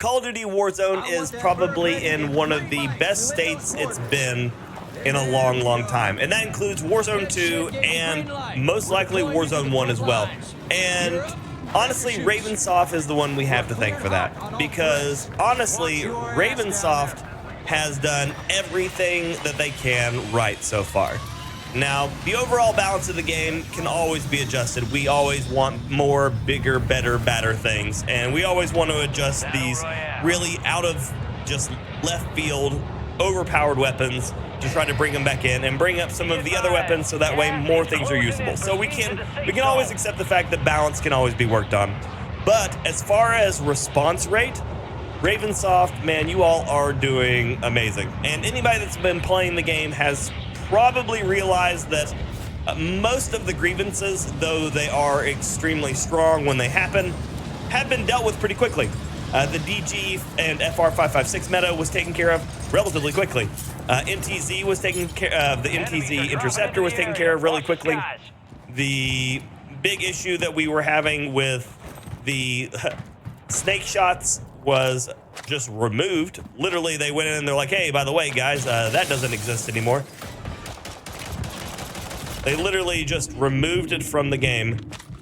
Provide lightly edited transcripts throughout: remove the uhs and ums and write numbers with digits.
Call of Duty Warzone is probably in one of the best states it's been in a long, long time. And that includes Warzone 2 and most likely Warzone 1 as well. And honestly, Ravensoft is the one we have to thank for that. Because honestly, Ravensoft has done everything that they can right so far. Now, the overall balance of the game can always be adjusted. We always want more, bigger, better, badder things. And we always want to adjust these really out of just left field, overpowered weapons to try to bring them back in and bring up some of the other weapons so that way more things are usable. So we can always accept the fact that balance can always be worked on. But as far as response rate, Ravensoft, man, you all are doing amazing. And anybody that's been playing the game has probably realized that most of the grievances, though they are extremely strong when they happen, have been dealt with pretty quickly. The DG and FR556 meta was taken care of relatively quickly. MTZ was taken care of. The MTZ interceptor was taken care of really quickly. The big issue that we were having with the snake shots was just removed. Literally, they went in and they're like, hey, by the way, guys, that doesn't exist anymore. They literally just removed it from the game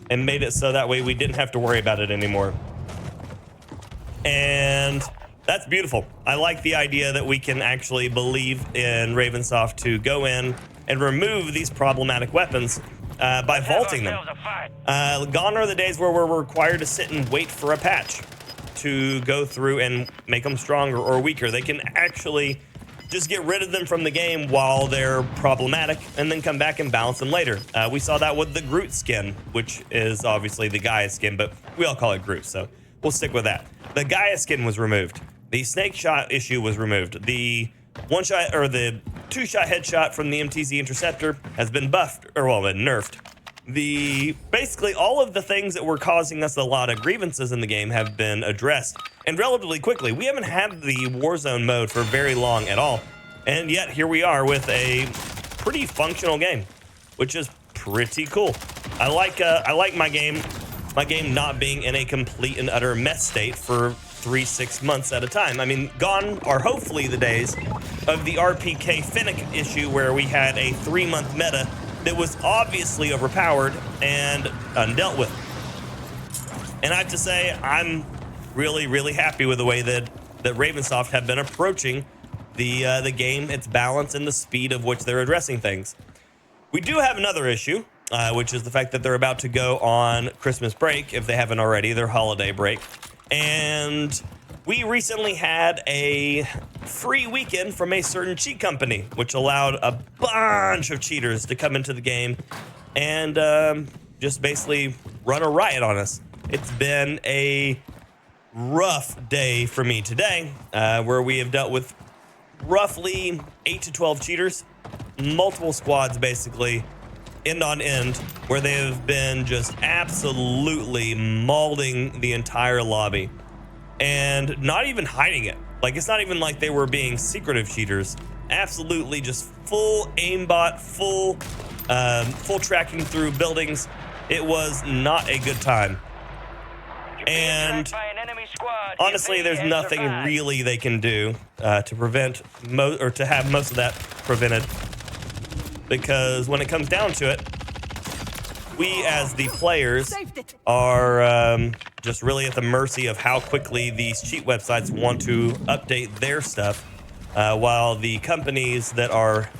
and made it so that way we didn't have to worry about it anymore. And that's beautiful. I like the idea that we can actually believe in Ravensoft to go in and remove these problematic weapons by vaulting them. Gone are the days where we're required to sit and wait for a patch to go through and make them stronger or weaker. They can actually just get rid of them from the game while they're problematic and then come back and balance them later. We saw that with the Groot skin, which is obviously the Gaia skin, but we all call it Groot, so we'll stick with that. The Gaia skin was removed. The snake shot issue was removed. The one shot or the two shot headshot from the MTZ interceptor has been buffed, or well, been nerfed. Basically all of the things that were causing us a lot of grievances in the game have been addressed, and relatively quickly. We haven't had the Warzone mode for very long at all, and yet here we are with a pretty functional game, which is pretty cool. I like my game not being in a complete and utter mess state for 3-6 months at a time. I mean, gone are hopefully the days of the RPK Finnick issue where we had a 3-month meta that was obviously overpowered and undealt with. And I have to say, I'm really, really happy with the way that Ravensoft have been approaching the game, its balance, and the speed of which they're addressing things. We do have another issue, which is the fact that they're about to go on Christmas break, if they haven't already, their holiday break. And we recently had a free weekend from a certain cheat company, which allowed a bunch of cheaters to come into the game and just basically run a riot on us. It's been a rough day for me today, where we have dealt with roughly 8 to 12 cheaters, multiple squads basically, end on end, where they have been just absolutely mauling the entire lobby and not even hiding it. Like, it's not even like they were being secretive cheaters. Absolutely just full aimbot, full tracking through buildings. It was not a good time. And honestly, there's nothing really they can do to prevent or to have most of that prevented, because when it comes down to it, we as the players are just really at the mercy of how quickly these cheat websites want to update their stuff, while the companies that are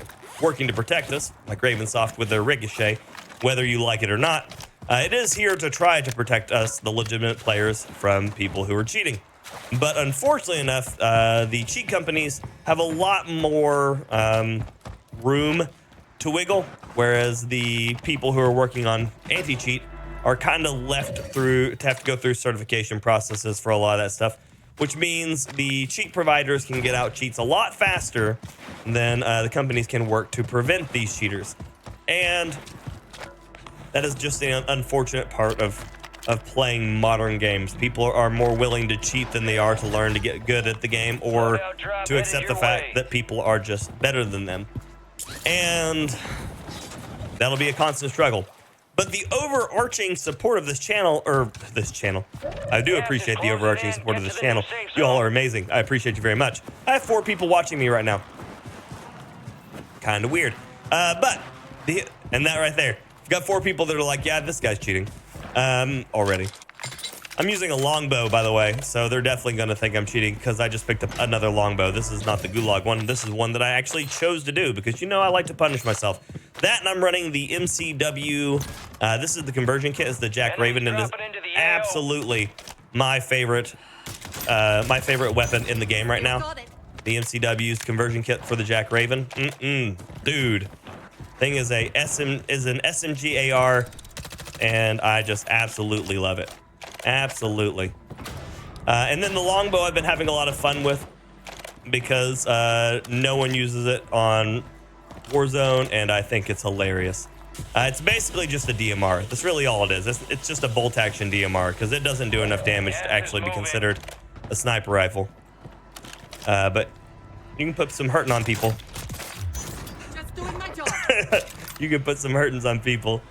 working to protect us, like Ravensoft with their Ricochet, whether you like it or not, it is here to try to protect us, the legitimate players, from people who are cheating. But unfortunately enough, the cheat companies have a lot more room to wiggle, whereas the people who are working on anti-cheat are kind of left to have to go through certification processes for a lot of that stuff, which means the cheat providers can get out cheats a lot faster than the companies can work to prevent these cheaters. And that is just an unfortunate part of playing modern games. People are more willing to cheat than they are to learn to get good at the game, or to accept the fact that people are just better than them. And that'll be a constant struggle. But the overarching support of this channel, I do appreciate the overarching support of this channel. You all are amazing. I appreciate you very much. I have 4 people watching me right now. Kind of weird. And that right there. I've got 4 people that are like, yeah, this guy's cheating. Already. I'm using a longbow, by the way, so they're definitely going to think I'm cheating because I just picked up another longbow. This is not the gulag one. This is one that I actually chose to do because, you know, I like to punish myself. That, and I'm running the MCW. This is the conversion kit. It's the Jack Raven, and is absolutely my favorite weapon in the game right now. The MCW's conversion kit for the Jack Raven. Dude. Thing is an SMG AR, and I just absolutely love it. Absolutely. And then the longbow I've been having a lot of fun with because no one uses it on Warzone, and I think it's hilarious. It's basically just a DMR. That's really all it is. It's just a bolt action DMR because it doesn't do enough damage to actually be considered a sniper rifle. But you can put some hurting on people. Just doing my job. You can put some hurtings on people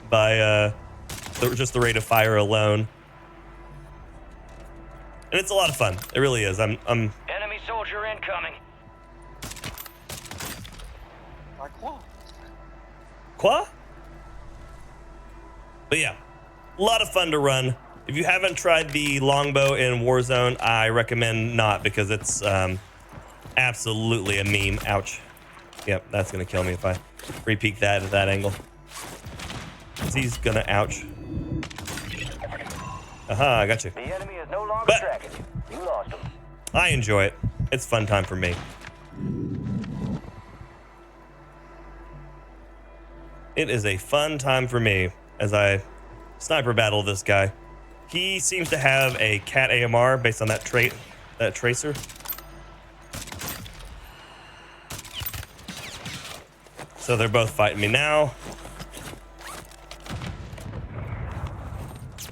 by just the rate of fire alone. And it's a lot of fun. It really is. I'm Enemy soldier incoming. Quoi? But yeah, a lot of fun to run. If you haven't tried the longbow in Warzone, I recommend not because it's absolutely a meme. Ouch. Yep, that's gonna kill me if I re-peek that at that angle. He's gonna ouch. Aha, I got you. The enemy is no longer But tracking you. You lost him. I enjoy it. It's fun time for me. It is a fun time for me as I sniper battle this guy. He seems to have a cat AMR based on that trait, that tracer. So they're both fighting me now.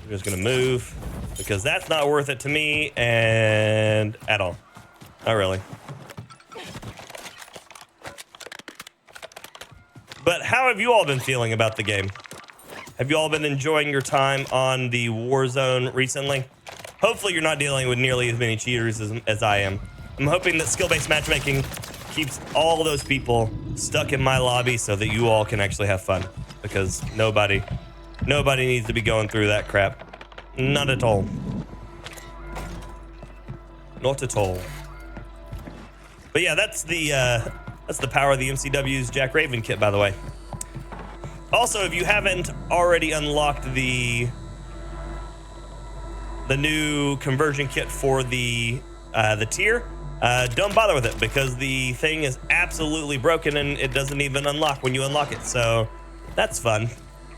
I'm just gonna move because that's not worth it to me and at all. Not really. But how have you all been feeling about the game? Have you all been enjoying your time on the Warzone recently? Hopefully you're not dealing with nearly as many cheaters as I am. I'm hoping that skill-based matchmaking keeps all those people stuck in my lobby so that you all can actually have fun. Because nobody needs to be going through that crap. Not at all. Not at all. But yeah, that's the power of the MCW's Jack Raven kit, by the way. Also, if you haven't already unlocked the new conversion kit for the tier, don't bother with it because the thing is absolutely broken and it doesn't even unlock when you unlock it. So that's fun.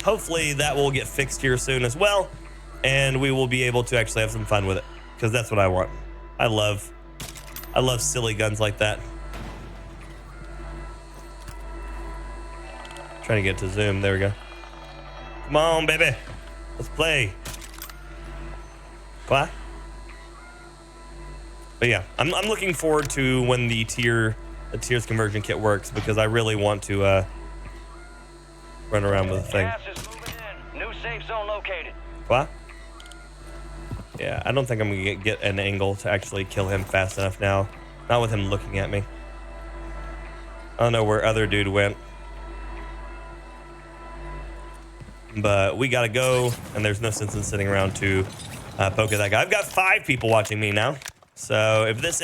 Hopefully that will get fixed here soon as well, and we will be able to actually have some fun with it because that's what I want. I love silly guns like that. Trying to get to zoom. There we go. Come on, baby. Let's play. What? But yeah, I'm looking forward to when the tiers conversion kit works because I really want to run around with the thing. Gas is moving in. New safe zone located. What? Yeah, I don't think I'm gonna get an angle to actually kill him fast enough now. Not with him looking at me. I don't know where other dude went. But we gotta go, and there's no sense in sitting around to poke at that guy. I've got 5 people watching me now. So if this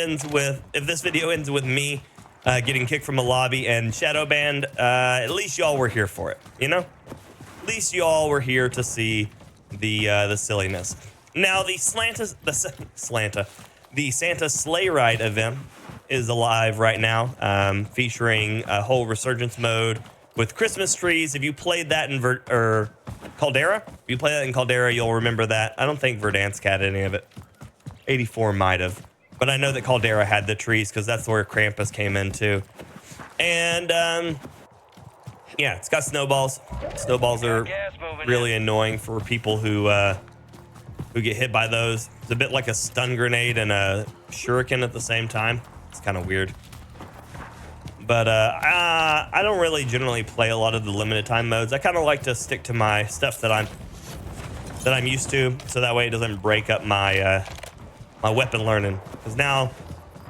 video ends with me getting kicked from a lobby and shadow banned, at least y'all were here for it, you know? At least y'all were here to see the silliness. Now the Santa Sleigh Ride event is alive right now, featuring a whole resurgence mode with Christmas trees. If you played that in Caldera, if you play that in Caldera, you'll remember that. I don't think Verdansk had any of it. 84 might have, but I know that Caldera had the trees because that's where Krampus came in too. And yeah, it's got snowballs. Snowballs are really annoying for people who get hit by those. It's a bit like a stun grenade and a shuriken at the same time. It's kind of weird. But I don't really generally play a lot of the limited time modes. I kind of like to stick to my stuff that I'm used to, so that way it doesn't break up my my weapon learning. Because now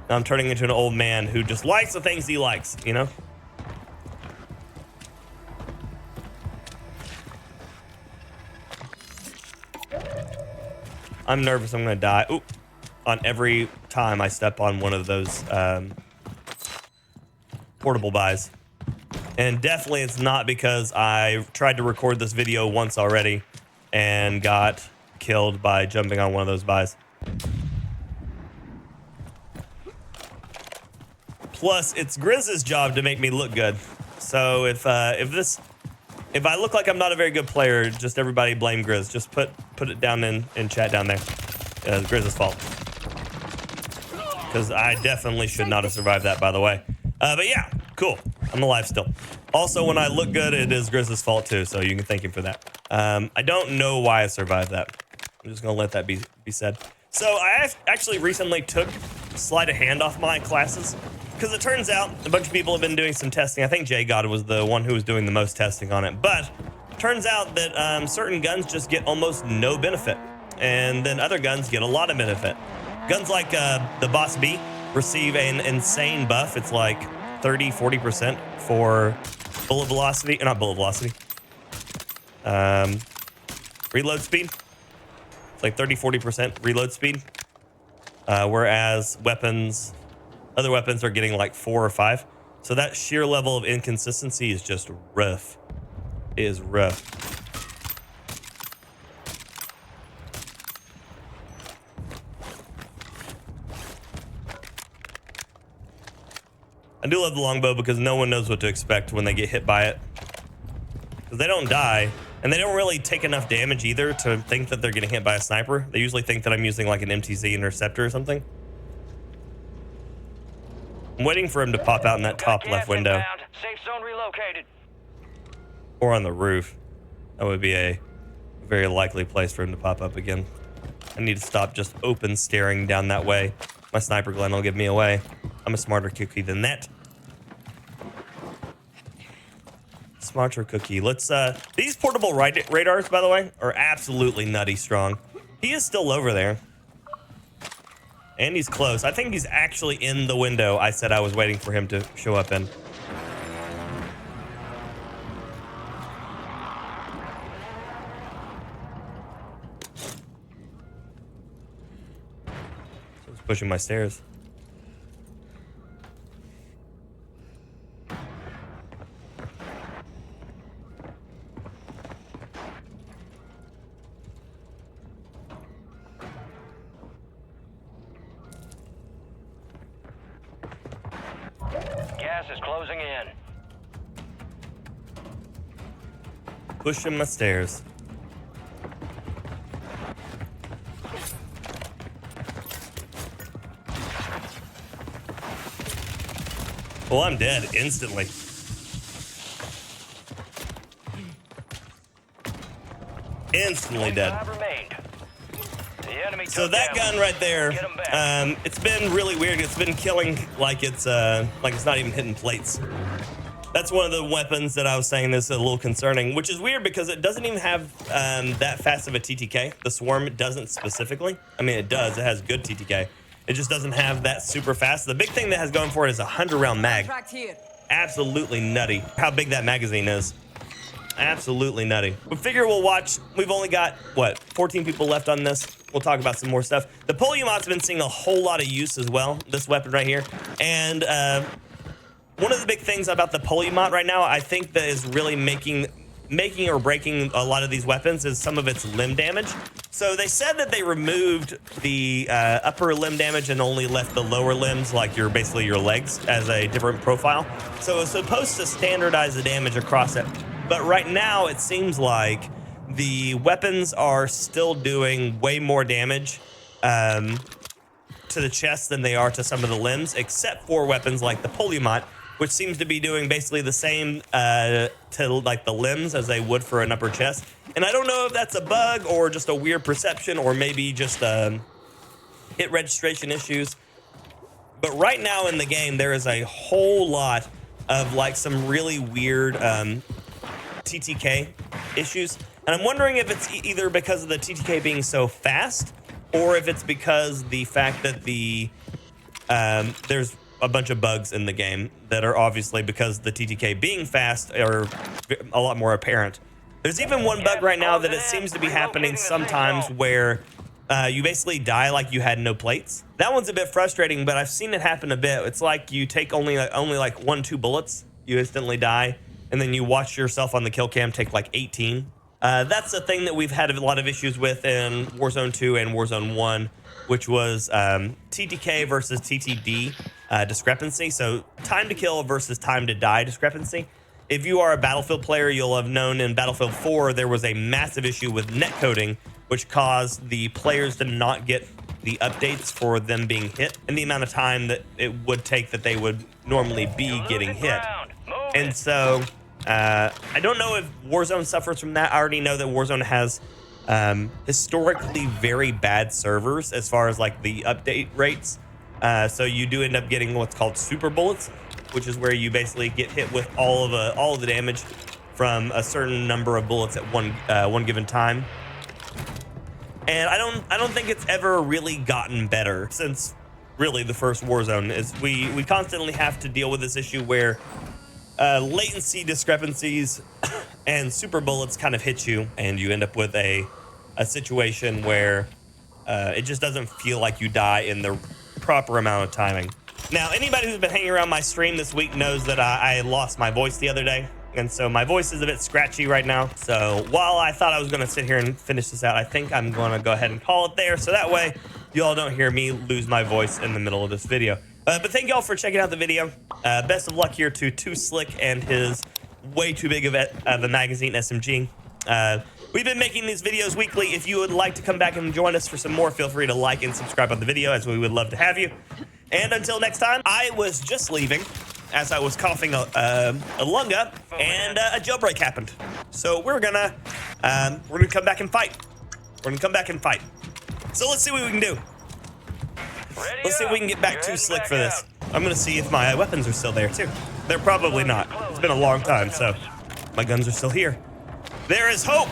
I'm turning into an old man who just likes the things he likes, you know? I'm nervous I'm gonna die. Oop. On every time I step on one of those portable buys. And definitely it's not because I tried to record this video once already and got killed by jumping on one of those buys. Plus, it's Grizz's job to make me look good. So if I look like I'm not a very good player, just everybody blame Grizz. Just put it down in chat down there. It's Grizz's fault. Because I definitely should not have survived that, by the way. But yeah, cool. I'm alive still. Also, when I look good, it is Grizz's fault too, so you can thank him for that. I don't know why I survived that. I'm just gonna let that be said. So I actually recently took sleight of hand off my classes, because it turns out a bunch of people have been doing some testing. I think J God was the one who was doing the most testing on it, but turns out that certain guns just get almost no benefit, and then other guns get a lot of benefit. Guns like the Boss B receive an insane buff. It's like 30-40% for bullet velocity, not bullet velocity, reload speed. It's like 30-40% reload speed, whereas other weapons are getting like 4 or 5. So that sheer level of inconsistency is just rough. It is rough. I do love the longbow because no one knows what to expect when they get hit by it. Because they don't die, and they don't really take enough damage either to think that they're getting hit by a sniper. They usually think that I'm using like an MTZ interceptor or something. I'm waiting for him to pop out in that top left window. Safe zone relocated. Or on the roof. That would be a very likely place for him to pop up again. I need to stop just open staring down that way. My sniper Glenn will give me away. I'm a smarter cookie than that. Smarter cookie. Let's, these portable radars, by the way, are absolutely nutty strong. He is still over there. And he's close. I think he's actually in the window I said I was waiting for him to show up in. So he's pushing my stairs. Gas is closing in. Pushing my stairs. Well, I'm dead instantly. Instantly dead. So that gun right there, it's been really weird. It's been killing like it's not even hitting plates. That's one of the weapons that I was saying that's a little concerning, which is weird because it doesn't even have that fast of a TTK. The Swarm doesn't specifically. I mean, it does. It has good TTK. It just doesn't have that super fast. The big thing that has going for it is a 100-round mag. Absolutely nutty how big that magazine is. Absolutely nutty. We figure we'll watch. We've only got, what, 14 people left on this. We'll talk about some more stuff. The Polyamot's been seeing a whole lot of use as well, this weapon right here. And one of the big things about the Polyamot right now, I think that is really making or breaking a lot of these weapons is some of its limb damage. So they said that they removed the upper limb damage and only left the lower limbs, like basically your legs, as a different profile. So it's supposed to standardize the damage across it. But right now, it seems like the weapons are still doing way more damage to the chest than they are to some of the limbs, except for weapons like the Polyamot, which seems to be doing basically the same to like the limbs as they would for an upper chest. And I don't know if that's a bug or just a weird perception or maybe just hit registration issues. But right now in the game, there is a whole lot of like some really weird TTK issues. And I'm wondering if it's either because of the TTK being so fast, or if it's because the fact that there's a bunch of bugs in the game that are obviously because the TTK being fast are a lot more apparent. There's even one bug right now that it seems to be happening sometimes where you basically die like you had no plates. That one's a bit frustrating, but I've seen it happen a bit. It's like you take only like 1-2 bullets, you instantly die, and then you watch yourself on the kill cam take like 18. That's a thing that we've had a lot of issues with in Warzone 2 and Warzone 1, which was TTK versus TTD discrepancy. So time to kill versus time to die discrepancy. If you are a Battlefield player, you'll have known in Battlefield 4 there was a massive issue with netcoding, which caused the players to not get the updates for them being hit and the amount of time that it would take that they would normally be getting hit. And so I don't know if Warzone suffers from that. I already know that Warzone has historically very bad servers as far as like the update rates. So you do end up getting what's called super bullets, which is where you basically get hit with all of the damage from a certain number of bullets at one given time. And I don't think it's ever really gotten better since really the first Warzone. Is we constantly have to deal with this issue where latency discrepancies and super bullets kind of hit you, and you end up with a situation where it just doesn't feel like you die in the proper amount of timing. Now, anybody who's been hanging around my stream this week knows that I lost my voice the other day, and so my voice is a bit scratchy right now. So while I thought I was going to sit here and finish this out, I think I'm going to go ahead and call it there, so that way you all don't hear me lose my voice in the middle of this video. But thank y'all for checking out the video. Best of luck here to Too Slick and his way too big of a magazine SMG. We've been making these videos weekly. If you would like to come back and join us for some more, feel free to like and subscribe on the video, as we would love to have you. And until next time, I was just leaving as I was coughing a lung up, and a jailbreak happened. So we're gonna come back and fight. We're gonna come back and fight. So let's see what we can do. Let's see if we can get back Too Slick for this. I'm gonna see if my weapons are still there too. They're probably not. It's been a long time, so my guns are still here. There is hope.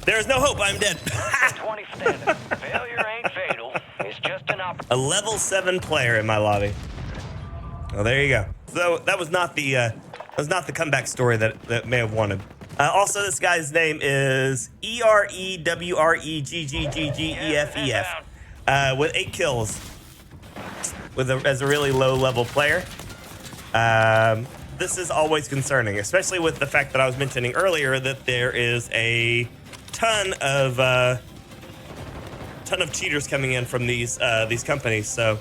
There is no hope. I'm dead. Failure ain't fatal. It's just an opportunity. A level 7 player in my lobby. Oh, there you go. So that was not the comeback story that may have wanted. Also, this guy's name is EREWREGGGGEFEF, with 8 kills, as a really low level player. This is always concerning, especially with the fact that I was mentioning earlier that there is a ton of cheaters coming in from these companies. So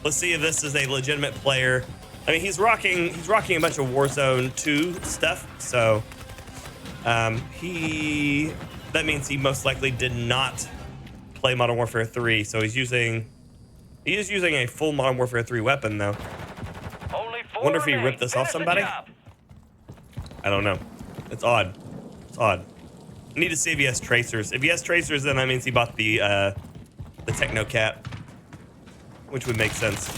let's see if this is a legitimate player. I mean, he's rocking a bunch of Warzone 2 stuff. So that means he most likely did not play Modern Warfare 3. So he is using a full Modern Warfare 3 weapon though. I wonder if he ripped this off somebody. I don't know. It's odd. It's odd. I need to see if he has tracers. If he has tracers, then that means he bought the Techno Cap, which would make sense.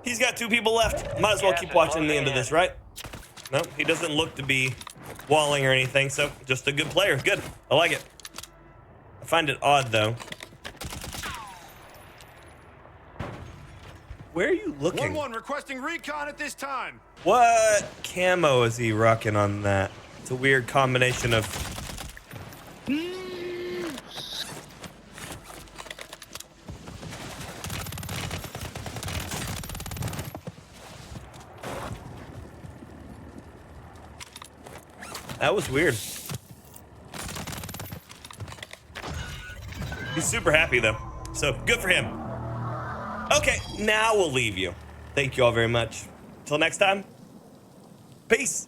He's got 2 people left. Might as well keep watching the end of this, right? No, he doesn't look to be walling or anything, so just a good player. Good. I like it. I find it odd, though. Where are you looking? 1-1 requesting recon at this time. What camo is he rocking on that? It's a weird combination of... That was weird. He's super happy though, so good for him. Okay, now we'll leave you. Thank you all very much. Till next time, peace.